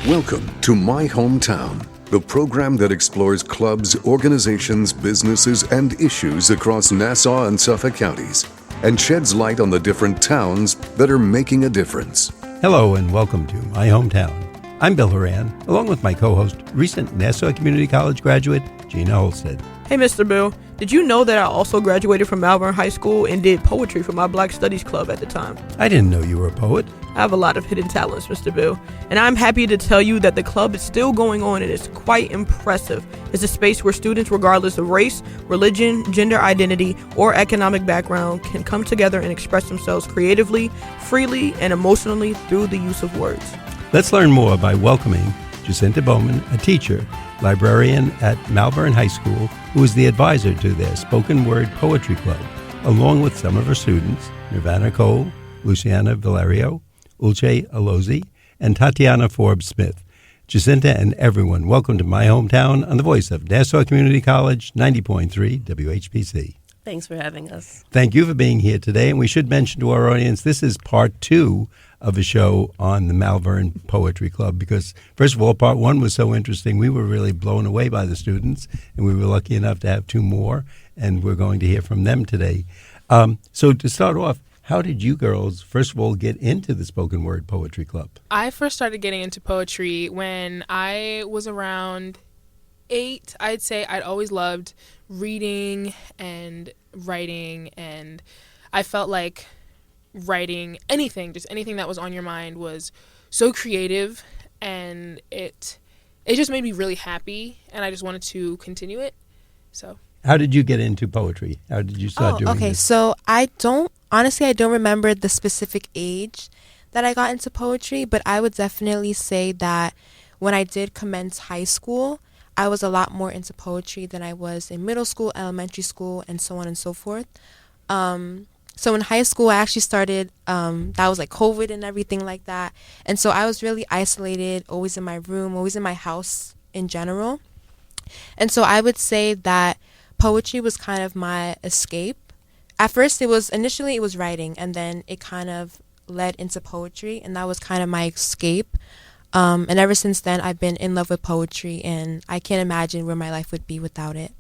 Welcome to My Hometown, the program that explores clubs, organizations, businesses, and issues across Nassau and Suffolk counties and sheds light on the different towns that are making a difference. Hello and welcome to My Hometown. I'm Bill Horan, along with my co-host, recent Nassau Community College graduate, Gina Halstead. Hey, Mr. Bill. Did you know that I also graduated from Malverne High School and did poetry for my Black Studies Club at the time? I didn't know you were a poet. I have a lot of hidden talents, Mr. Bill, and I'm happy to tell you that the club is still going on and it's quite impressive. It's a space where students, regardless of race, religion, gender identity, or economic background, can come together and express themselves creatively, freely, and emotionally through the use of words. Let's learn more by welcoming Jacinta Bowman, a teacher, librarian at Malverne High School, who is the advisor to their spoken word poetry club, along with some of her students, Nirvana Cole, Lucian Valerie, Uche Alozie, and Tatiyana Forbes-Smith. Jacinta and everyone, welcome to My Hometown on the voice of Nassau Community College, 90.3 WHPC. Thanks for having us. Thank you for being here today. And we should mention to our audience, this is part 2 of a show on the Malverne Poetry Club because, first of all, part 1 was so interesting. We were really blown away by the students, and we were lucky enough to have 2 more, and we're going to hear from them today. So to start off, how did you girls, first of all, get into the Spoken Word Poetry Club? I first started getting into poetry when I was around 8. I'd say I'd always loved reading and writing, and I felt like writing anything, just anything that was on your mind was so creative, and it just made me really happy, and I just wanted to continue it. So how did you get into poetry? How did you start doing this? So I don't remember the specific age that I got into poetry, but I would definitely say that when I did commence high school, I was a lot more into poetry than I was in middle school, elementary school, and so on and so forth. So in high school, I actually started, that was like COVID and everything like that. And so I was really isolated, always in my room, always in my house in general. And so I would say that poetry was kind of my escape. At first, initially it was writing, and then it kind of led into poetry, and that was kind of my escape. And ever since then, I've been in love with poetry, and I can't imagine where my life would be without it.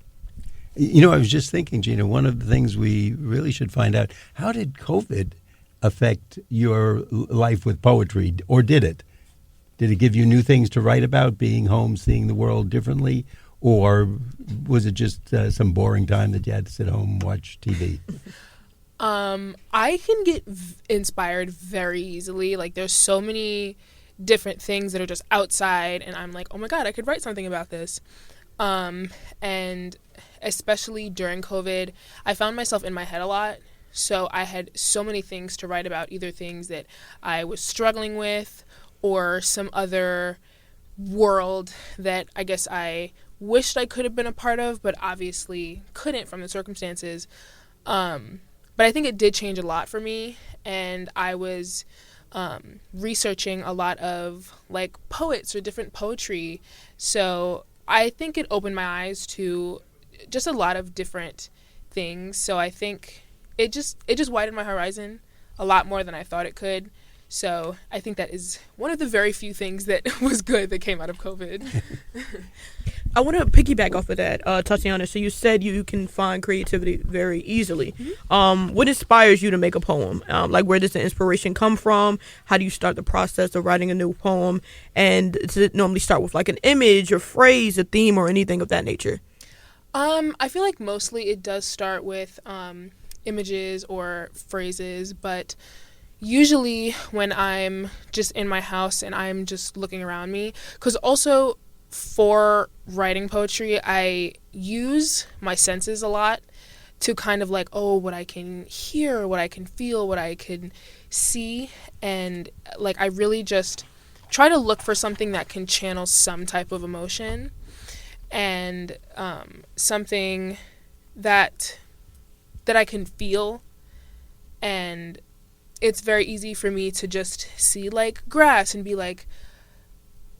You know, I was just thinking, Gina, one of the things we really should find out, how did COVID affect your life with poetry, or did it? Did it give you new things to write about, being home, seeing the world differently, or was it just some boring time that you had to sit home and watch TV? I can get inspired very easily. Like, there's so many different things that are just outside, and I'm like, oh my God, I could write something about this. And especially during COVID, I found myself in my head a lot. So I had so many things to write about, either things that I was struggling with or some other world that I guess I wished I could have been a part of, but obviously couldn't from the circumstances. But I think it did change a lot for me, and I was researching a lot of like poets or different poetry. So I think it opened my eyes to just a lot of different things. So I think it just widened my horizon a lot more than I thought it could. So I think that is one of the very few things that was good that came out of COVID. I want to piggyback off of that, Tatiyana. So you said you can find creativity very easily. Mm-hmm. What inspires you to make a poem? Like, where does the inspiration come from? How do you start the process of writing a new poem? And does it normally start with like an image or phrase, a theme, or anything of that nature? I feel like mostly it does start with images or phrases, but usually when I'm just in my house and I'm just looking around me, because also for writing poetry, I use my senses a lot to kind of like, what I can hear, what I can feel, what I can see. And like, I really just try to look for something that can channel some type of emotion and something that I can feel. And it's very easy for me to just see like grass and be like,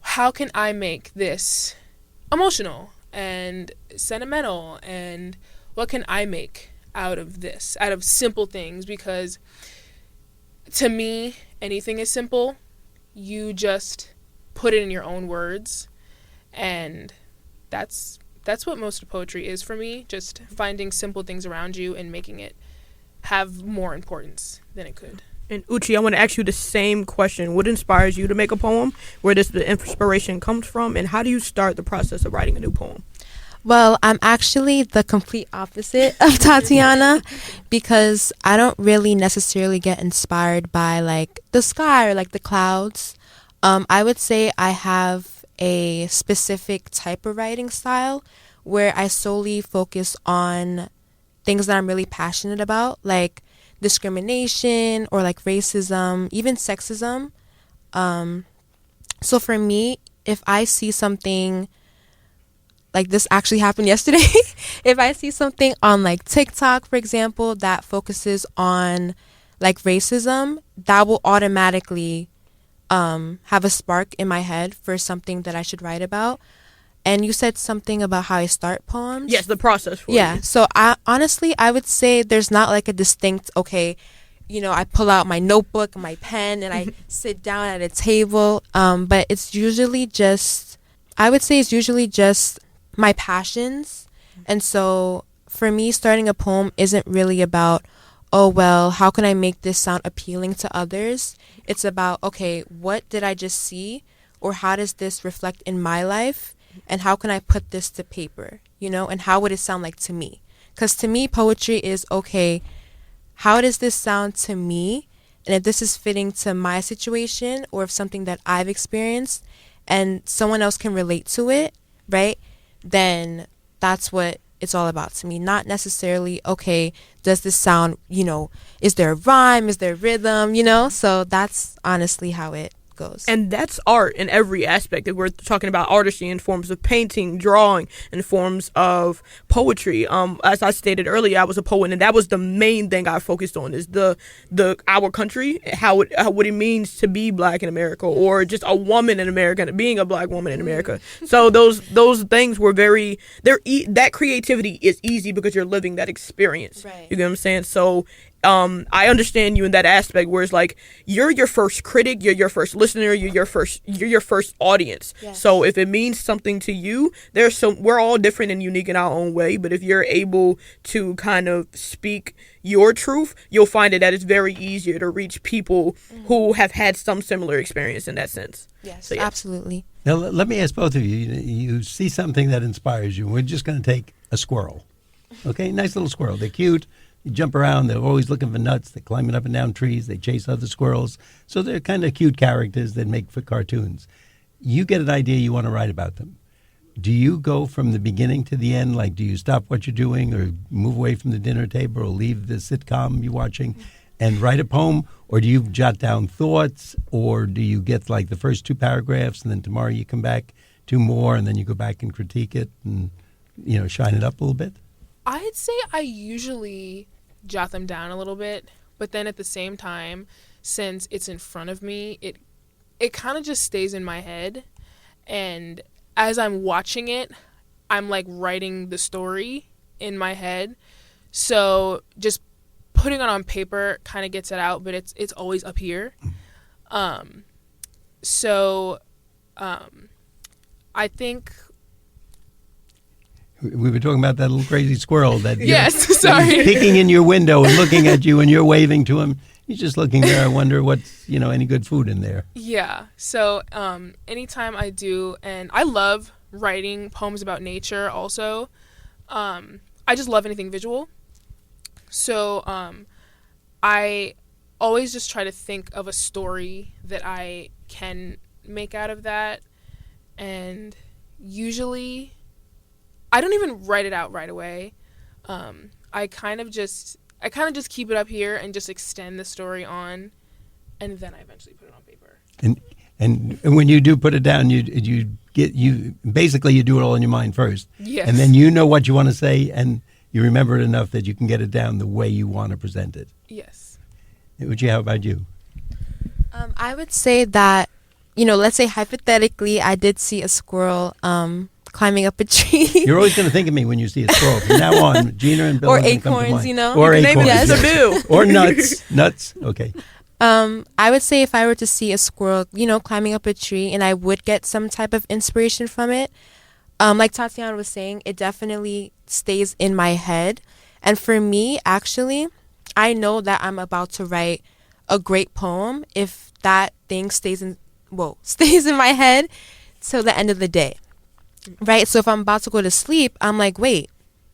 how can I make this emotional and sentimental, and what can I make out of this, out of simple things? Because to me, anything is simple. You just put it in your own words. And that's what most of poetry is for me, just finding simple things around you and making it have more importance than it could. And Uche, I want to ask you the same question. What inspires you to make a poem? Where does the inspiration come from? And how do you start the process of writing a new poem? Well, I'm actually the complete opposite of Tatiyana because I don't really necessarily get inspired by like the sky or like the clouds. I would say I have a specific type of writing style where I solely focus on things that I'm really passionate about, like discrimination or like racism, even sexism. So for me, if I see something like this actually happened yesterday, if I see something on like TikTok, for example, that focuses on like racism, that will automatically have a spark in my head for something that I should write about. And you said something about how I start poems. Yes, the process for Yeah. you. So I would say there's not like a distinct, okay, I pull out my notebook and my pen and I sit down at a table. But it's usually just, I would say it's usually just my passions. And so for me, starting a poem isn't really about, oh, well, how can I make this sound appealing to others? It's about, okay, what did I just see? Or how does this reflect in my life? And how can I put this to paper, and how would it sound like to me? Because to me, poetry is, okay, how does this sound to me? And if this is fitting to my situation or if something that I've experienced and someone else can relate to it, right, then that's what it's all about to me. Not necessarily, okay, does this sound, is there a rhyme? Is there rhythm? So that's honestly how it goes. And that's art in every aspect. If we're talking about artistry in forms of painting, drawing, in forms of poetry. As I stated earlier, I was a poet, and that was the main thing I focused on is the our country, what it means to be black in America, or just a woman in America, being a black woman in America. So those things were that creativity is easy because you're living that experience. Right. You get what I'm saying? So I understand you in that aspect where it's like you're your first critic, you're your first listener, you're your first audience. Yes. So if it means something to you, we're all different and unique in our own way, but if you're able to kind of speak your truth, you'll find that it's very easier to reach people who have had some similar experience in that sense. Yes, So, yeah. absolutely. Now, let me ask both of you. You see something that inspires you. We're just going to take a squirrel. Okay, nice little squirrel. They're cute. They jump around. They're always looking for nuts. They're climbing up and down trees. They chase other squirrels. So they're kind of cute characters that make for cartoons. You get an idea you want to write about them. Do you go from the beginning to the end? Like, do you stop what you're doing or move away from the dinner table or leave the sitcom you're watching and write a poem? Or do you jot down thoughts? Or do you get like the first 2 paragraphs and then tomorrow you come back 2 more and then you go back and critique it and, shine it up a little bit? I'd say I usually jot them down a little bit, but then at the same time, since it's in front of me, it kind of just stays in my head. And as I'm watching it, I'm like writing the story in my head. So just putting it on paper kind of gets it out, but it's always up here. I think we were talking about that little crazy squirrel that yes, that sorry, he's peeking in your window and looking at you, and you're waving to him. He's just looking there. I wonder what's any good food in there. Yeah. So anytime I do, and I love writing poems about nature. Also, I just love anything visual. So I always just try to think of a story that I can make out of that, and usually I don't even write it out right away. I kind of just keep it up here and just extend the story on, and then I eventually put it on paper. And when you do put it down, you basically you do it all in your mind first. Yes. And then you know what you want to say, and you remember it enough that you can get it down the way you want to present it. Yes. Uche, how about you? I would say that, let's say hypothetically, I did see a squirrel climbing up a tree. You're always going to think of me when you see a squirrel. From now on, Gina and Bill or are gonna come to acorns, mind. you know. Or You can name acorns, it yes. Mr. Bill. Or nuts. Okay. I would say if I were to see a squirrel, climbing up a tree, and I would get some type of inspiration from it, like Tatiyana was saying, it definitely stays in my head. And for me, actually, I know that I'm about to write a great poem if that thing stays in my head till the end of the day. Right? So if I'm about to go to sleep, I'm like, wait,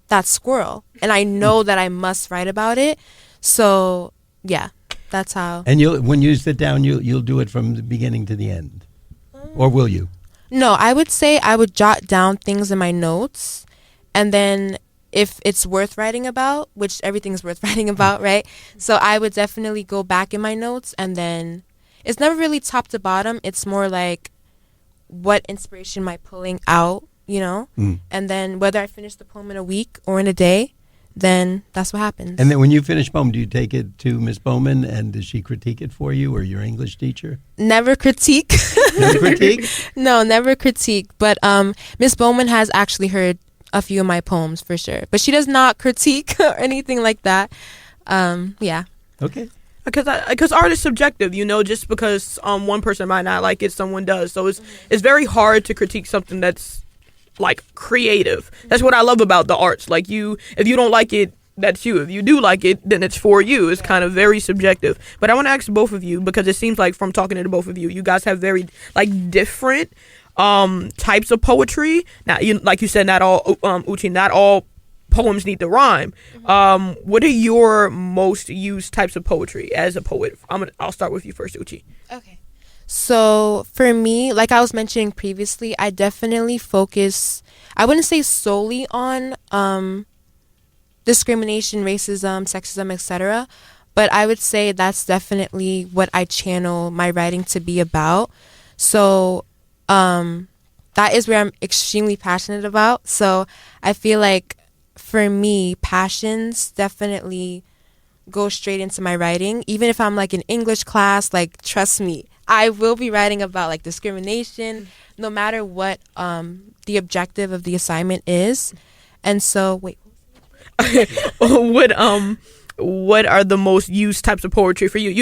that's squirrel. And I know that I must write about it. So, yeah, that's how. And when you sit down, you'll do it from the beginning to the end. Or will you? No, I would say I would jot down things in my notes, and then if it's worth writing about, which everything's worth writing about, right? So I would definitely go back in my notes, and then it's never really top to bottom. It's more like what inspiration am I pulling out, And then whether I finish the poem in a week or in a day, then that's what happens. And then when you finish poem, do you take it to Miss Bowman, and does she critique it for you, or your English teacher? Never critique. Never critique? No, never critique. But Miss Bowman has actually heard a few of my poems for sure. But she does not critique or anything like that. Yeah. Okay. Because art is subjective, just because one person might not like it, someone does. So it's very hard to critique something that's like creative. That's what I love about the arts. Like if you don't like it, that's you. If you do like it, then it's for you. It's kind of very subjective. But I want to ask both of you, because it seems like from talking to the both of you, you guys have very different types of poetry. Now, like you said, not all Uche, not all poems need to rhyme. What are your most used types of poetry as a poet? I'll start with you first, Uche. Okay. So for me, like I was mentioning previously, I definitely focus, I wouldn't say solely on discrimination, racism, sexism, etc., but I would say that's definitely what I channel my writing to be about. So that is where I'm extremely passionate about. So I feel like for me, passions definitely go straight into my writing. Even if I'm like in English class, like trust me, I will be writing about like discrimination, no matter what the objective of the assignment is. And so, wait. What are the most used types of poetry for you?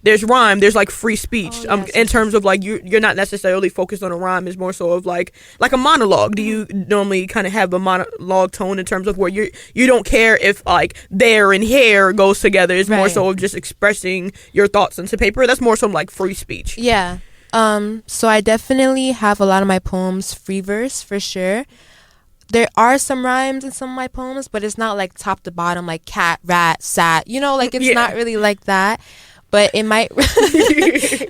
There's rhyme, there's like free speech. In terms of like you're not necessarily focused on a rhyme. It's more so of like a monologue. Do you normally kind of have a monologue tone in terms of where you don't care if like there and here goes together? It's more so of just expressing your thoughts into paper. That's more so like free speech. Yeah. So I definitely have a lot of my poems free verse for sure. There are some rhymes in some of my poems, but it's not like top to bottom, like cat, rat, sat. It's not really like that. But it might,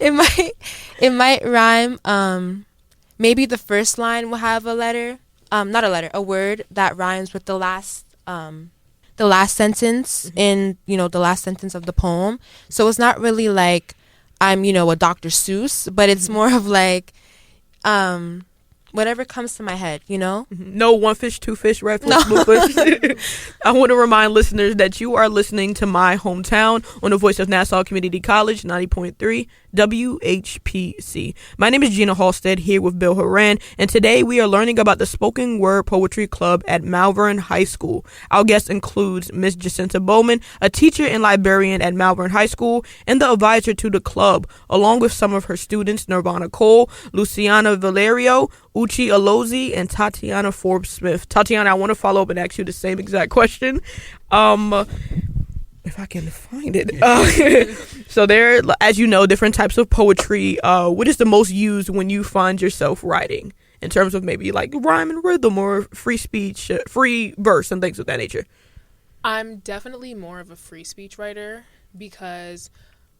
it might rhyme. Maybe the first line will have a letter, a word that rhymes with the last sentence in the last sentence of the poem. So it's not really like I'm a Dr. Seuss, but it's more of like whatever comes to my head, No one fish, two fish, red fish, blue fish. I want to remind listeners that you are listening to My Hometown on the voice of Nassau Community College, 90.3 WHPC. My name is Gina Halstead, here with Bill Horan, and today we are learning about the Spoken Word Poetry Club at Malverne High School. Our guest includes Miss Jacinta Bowman, a teacher and librarian at Malverne High School, and the advisor to the club, along with some of her students, Nirvana Cole, Lucian Valerie, Uche Alozie, and Tatiyana Forbes-Smith. Tatiyana, I want to follow up and ask you the same exact question. If I can find it. So there, as you know, different types of poetry. What is the most used when you find yourself writing in terms of maybe like rhyme and rhythm or free speech, free verse and things of that nature? I'm definitely more of a free speech writer because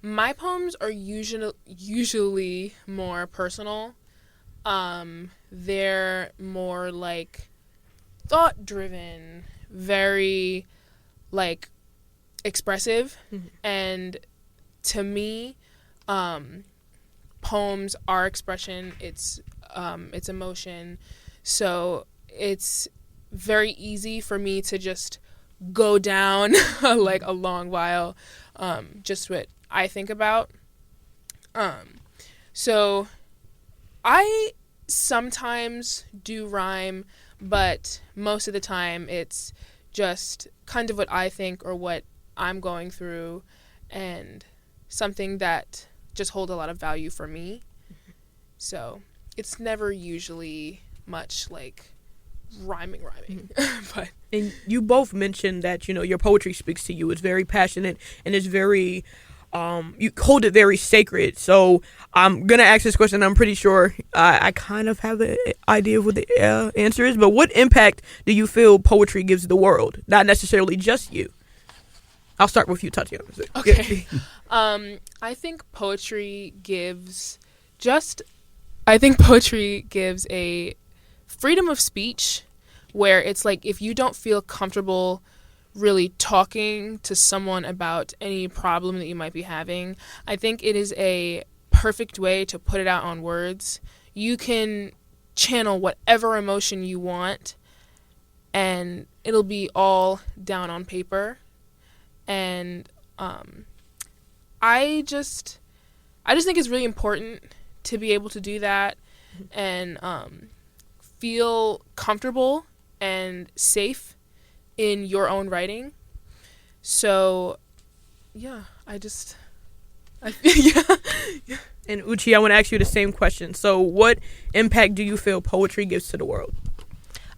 my poems are usually more personal. They're more like thought driven, very like expressive, and to me poems are expression. It's emotion, so it's very easy for me to just go down like a long while just what I think about. So I sometimes do rhyme, but most of the time it's just kind of what I think or what I'm going through, and something that just hold a lot of value for me. So it's never usually much like rhyming. But And you both mentioned that, your poetry speaks to you. It's very passionate and it's very, you hold it very sacred. So I'm going to ask this question. I'm pretty sure I kind of have an idea of what the answer is. But what impact do you feel poetry gives the world? Not necessarily just you. I'll start with you, Tatiyana. okay. I think poetry gives a freedom of speech where it's like if you don't feel comfortable really talking to someone about any problem that you might be having, I think it is a perfect way to put it out on words. You can channel whatever emotion you want and it'll be all down on paper. And I just think it's really important to be able to do that and feel comfortable and safe in your own writing. So, yeah, yeah. And Uche, I want to ask you the same question. So what impact do you feel poetry gives to the world?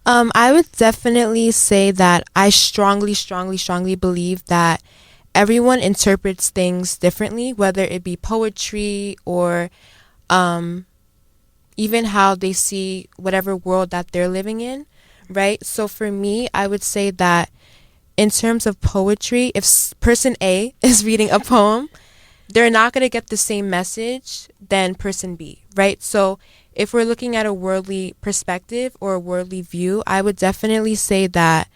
I would definitely say that I strongly believe that everyone interprets things differently, whether it be poetry or even how they see whatever world that they're living in, right? So for me, I would say that in terms of poetry, if person A is reading a poem, they're not going to get the same message than person B, right? So if we're looking at a worldly perspective or a worldly view, I would definitely say that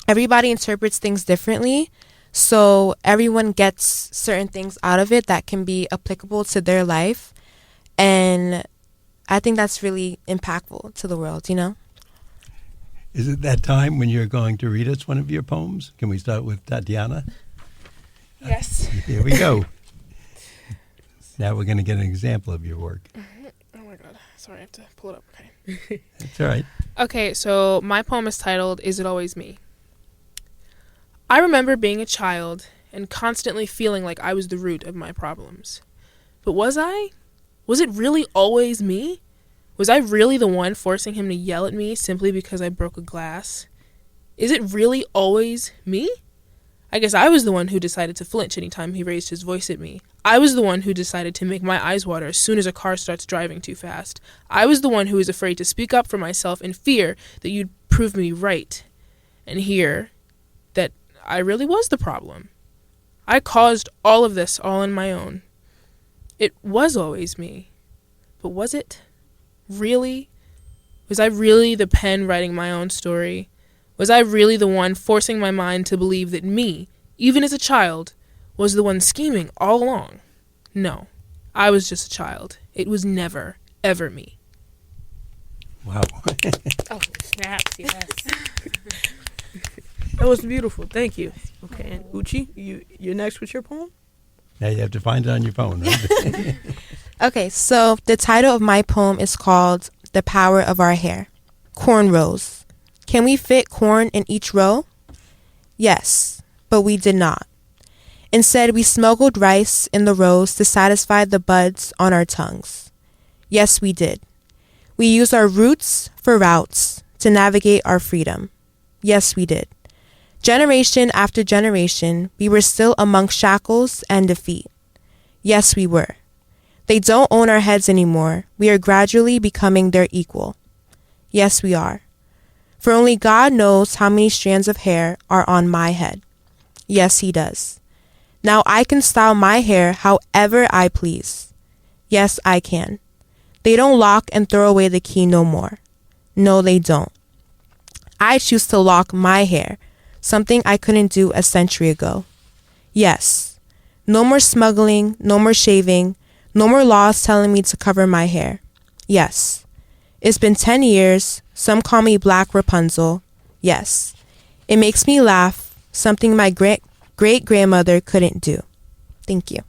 everybody interprets things differently. So everyone gets certain things out of it that can be applicable to their life. And I think that's really impactful to the world, Is it that time when you're going to read us one of your poems? Can we start with Tatiyana? Yes. Here we go. Now we're going to get an example of your work. Oh my God. Sorry, I have to pull it up. Okay. That's all right. Okay, so my poem is titled, Is It Always Me? I remember being a child and constantly feeling like I was the root of my problems. But was I? Was it really always me? Was I really the one forcing him to yell at me simply because I broke a glass? Is it really always me? I guess I was the one who decided to flinch anytime he raised his voice at me. I was the one who decided to make my eyes water as soon as a car starts driving too fast. I was the one who was afraid to speak up for myself in fear that you'd prove me right and hear that I really was the problem. I caused all of this all on my own. It was always me. But was it? Really? Was I really the pen writing my own story? Was I really the one forcing my mind to believe that me, even as a child, was the one scheming all along? No, I was just a child. It was never, ever me. Wow. Oh, snaps, yes. That was beautiful. Thank you. Okay, and Uche, you're next with your poem? Now you have to find it on your phone, right? Okay, so the title of my poem is called The Power of Our Hair. Cornrows. Can we fit corn in each row? Yes, but we did not. Instead, we smuggled rice in the rows to satisfy the buds on our tongues. Yes, we did. We used our roots for routes to navigate our freedom. Yes, we did. Generation after generation, we were still among shackles and defeat. Yes, we were. They don't own our heads anymore. We are gradually becoming their equal. Yes, we are. For only God knows how many strands of hair are on my head. Yes, he does. Now I can style my hair however I please. Yes, I can. They don't lock and throw away the key no more. No, they don't. I choose to lock my hair, something I couldn't do a century ago. Yes. No more smuggling, no more shaving, no more laws telling me to cover my hair. Yes. It's been 10 years. Some call me Black Rapunzel. Yes. It makes me laugh, something my great-grandmother couldn't do. Thank you.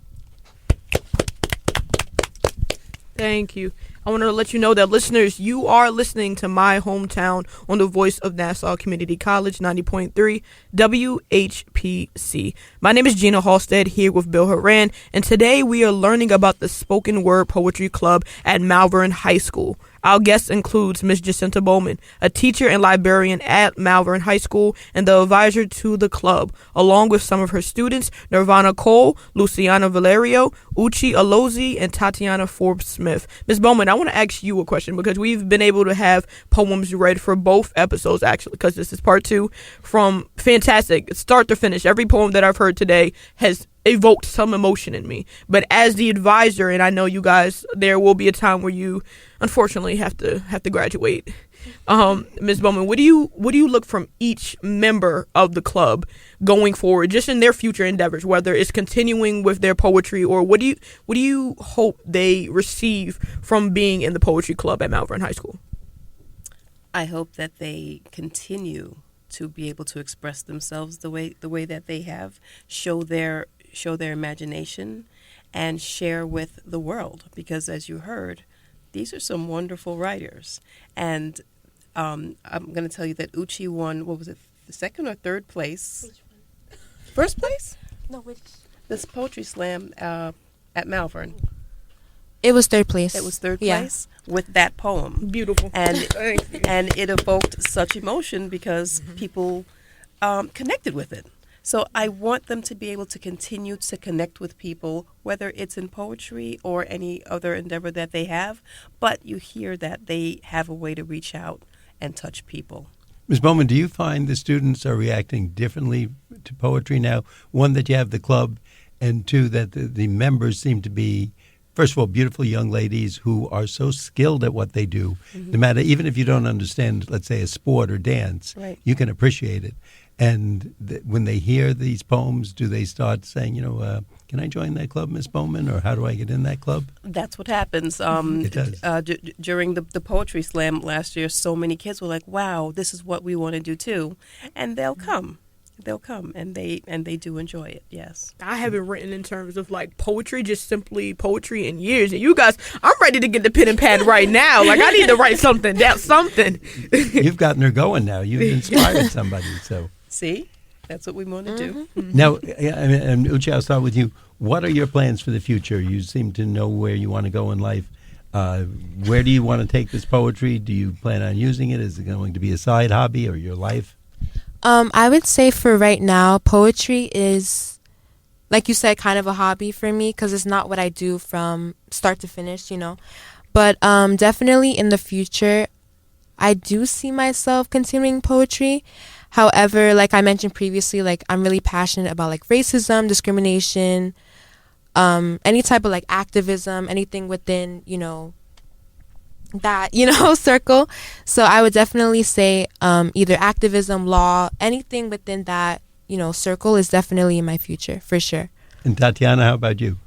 Thank you. I want to let you know that, listeners, you are listening to My Hometown on the voice of Nassau Community College, 90.3 WHPC. My name is Gina Halstead, here with Bill Horan, and today we are learning about the Spoken Word Poetry Club at Malverne High School. Our guest includes Ms. Jacinta Bowman, a teacher and librarian at Malverne High School and the advisor to the club, along with some of her students, Nirvana Cole, Lucian Valerie, Uche Alozie, and Tatiyana Forbes-Smith. Ms. Bowman, I want to ask you a question because we've been able to have poems read for both episodes, actually, because this is part 2, from fantastic, start to finish. Every poem that I've heard today has evoked some emotion in me. But as the advisor, and I know you guys, there will be a time where you unfortunately have to graduate. Ms. Bowman, what do you look from each member of the club going forward, just in their future endeavors, whether it's continuing with their poetry, or what do you hope they receive from being in the poetry club at Malverne High School? I hope that they continue to be able to express themselves the way that they have, show their imagination, and share with the world. Because as you heard, these are some wonderful writers. And I'm going to tell you that Uche won, what was it, the second or third place? Which one? First place? No, which? This poetry slam at Malverne. It was third place. It was third place with that poem. Beautiful. And it evoked such emotion because people connected with it. So I want them to be able to continue to connect with people, whether it's in poetry or any other endeavor that they have. But you hear that they have a way to reach out and touch people. Ms. Bowman, do you find the students are reacting differently to poetry now? One, that you have the club, and two, that the members seem to be, first of all, beautiful young ladies who are so skilled at what they do. No matter, even if you don't understand, let's say, a sport or dance, Right. you can appreciate it. And when they hear these poems, do they start saying, can I join that club, Miss Bowman, or how do I get in that club? That's what happens. It does. During the poetry slam last year, so many kids were like, wow, this is what we want to do too. And they'll come. They'll come, and they do enjoy it, yes. I haven't written in terms of like poetry, just simply poetry in years. And you guys, I'm ready to get the pen and pad right now. Like, I need to write something down, something. You've gotten her going now. You've inspired somebody. So See? That's what we want to do. now, and Uche, I'll start with you. What are your plans for the future? You seem to know where you want to go in life. Where do you want to take this poetry? Do you plan on using it? Is it going to be a side hobby or your life? I would say for right now, poetry is, like you said, kind of a hobby for me because it's not what I do from start to finish, But definitely in the future, I do see myself continuing poetry. However, like I mentioned previously, like I'm really passionate about like racism, discrimination, any type of like activism, anything within, that circle. So I would definitely say either activism, law, anything within that circle is definitely in my future for sure. And Tatiyana, how about you?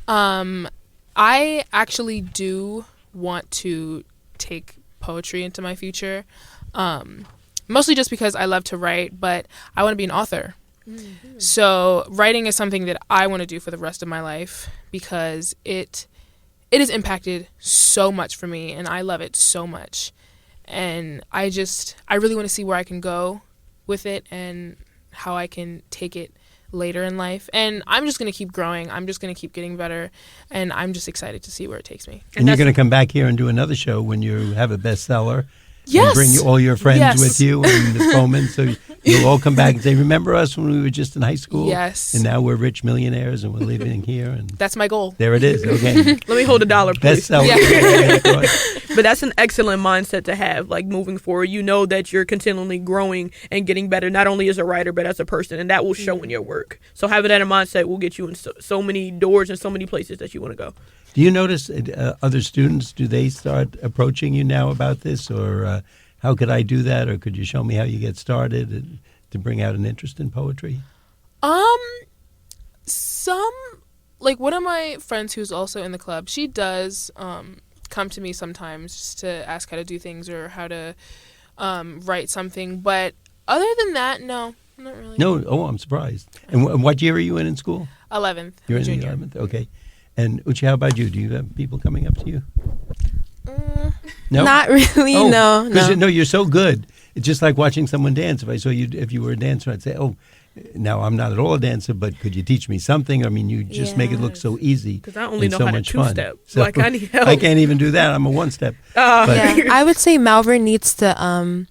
I actually do want to take poetry into my future, mostly just because I love to write, but I want to be an author. So writing is something that I want to do for the rest of my life because it has impacted so much for me, and I love it so much. And I really want to see where I can go with it and how I can take it later in life. And I'm just going to keep growing. I'm just going to keep getting better. And I'm just excited to see where it takes me. And you're going to come back here and do another show when you have a bestseller. Yes. And bring all your friends Yes. with you and the Bowman. So you'll all come back and say, remember us when we were just in high school? Yes. And now we're rich millionaires and we're living here. And That's my goal. there it is. Okay. Let me hold $1, please. Bestseller. Yeah. But that's an excellent mindset to have, like moving forward. You know that you're continually growing and getting better, not only as a writer, but as a person, and that will show in your work. So having that in mindset will get you in so many doors and so many places that you want to go. Do you notice other students, do they start approaching you now about this? Or how could I do that? Or could you show me how you get started to bring out an interest in poetry? Like one of my friends who's also in the club, she does come to me sometimes just to ask how to do things or how to write something. But other than that, no, not really. No? Oh, I'm surprised. And what year are you in school? 11th. You're in junior. the 11th? Okay. And Uche, how about you? Do you have people coming up to you? No? Not really. Oh, No. No, you're so good. It's just like watching someone dance. If I saw you, if you were a dancer, I'd say, "Oh, now I'm not at all a dancer, but could you teach me something?" I mean, you just make it look so easy. Because I only know so how to much fun. two-step. So, Like, I need help. I can't even do that. I'm a one-step. Yeah, I would say Malverne needs to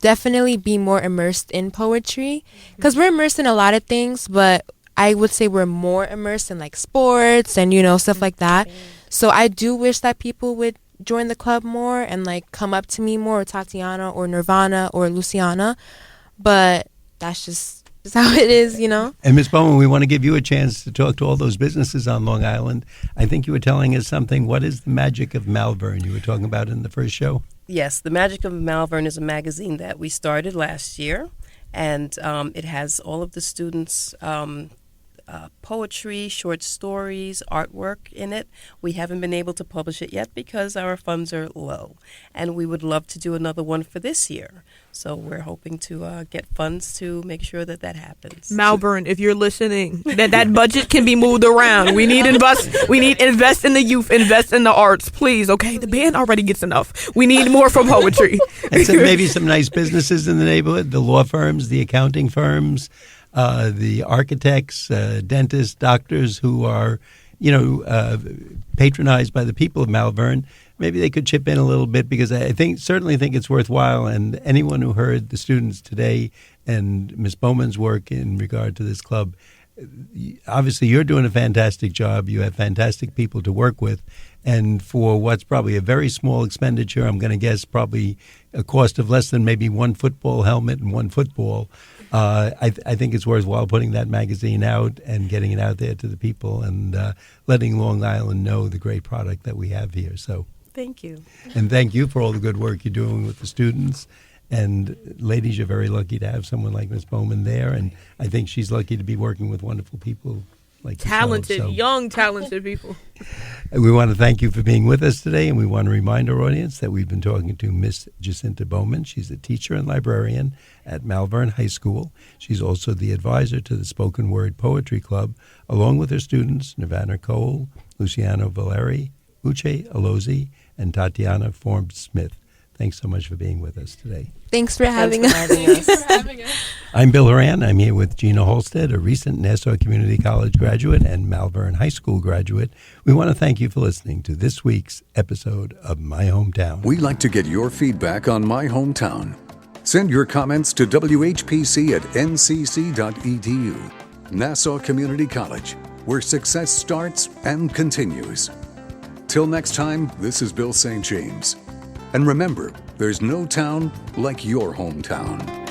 definitely be more immersed in poetry, because we're immersed in a lot of things, but I would say we're more immersed in like sports and stuff like that. So I do wish that people would join the club more and like come up to me more, or Tatiyana or Nirvana or Luciana, but that's just how it is, And Ms. Bowman, we want to give you a chance to talk to all those businesses on Long Island. I think you were telling us something. What is the magic of Malverne? You were talking about it in the first show. Yes, The Magic of Malverne is a magazine that we started last year, and it has all of the students' poetry, short stories, artwork in it. We haven't been able to publish it yet because our funds are low, and we would love to do another one for this year. So we're hoping to get funds to make sure that happens. Malverne, if you're listening, that budget can be moved around. We need invest in the youth, invest in the arts, please. Okay, the band already gets enough. We need more for poetry. And so maybe some nice businesses in the neighborhood, the law firms, the accounting firms, the architects, dentists, doctors who are, patronized by the people of Malverne. Maybe they could chip in a little bit, because I certainly think it's worthwhile. And anyone who heard the students today and Ms. Bowman's work in regard to this club, obviously you're doing a fantastic job. You have fantastic people to work with. And for what's probably a very small expenditure, I'm going to guess probably a cost of less than maybe one football helmet and one football, I think it's worthwhile putting that magazine out and getting it out there to the people and letting Long Island know the great product that we have here. So Thank you. And thank you for all the good work you're doing with the students. And ladies, you're very lucky to have someone like Ms. Bowman there. And I think she's lucky to be working with wonderful people like talented, yourself. So young, talented people. We want to thank you for being with us today, and we want to remind our audience that we've been talking to Miss Jacinta Bowman. She's a teacher and librarian at Malverne High School. She's also the advisor to the Spoken Word Poetry Club, along with her students, Nirvana Cole, Lucian Valerie, Uche Alozie, and Tatiyana Forbes-Smith. Thanks so much for being with us today. Thanks for having us. Thanks for having us. I'm Bill Horan. I'm here with Gina Halstead, a recent Nassau Community College graduate and Malverne High School graduate. We want to thank you for listening to this week's episode of My Hometown. We'd like to get your feedback on My Hometown. Send your comments to WHPC@ncc.edu. Nassau Community College, where success starts and continues. Till next time, this is Bill St. James. And remember, there's no town like your hometown.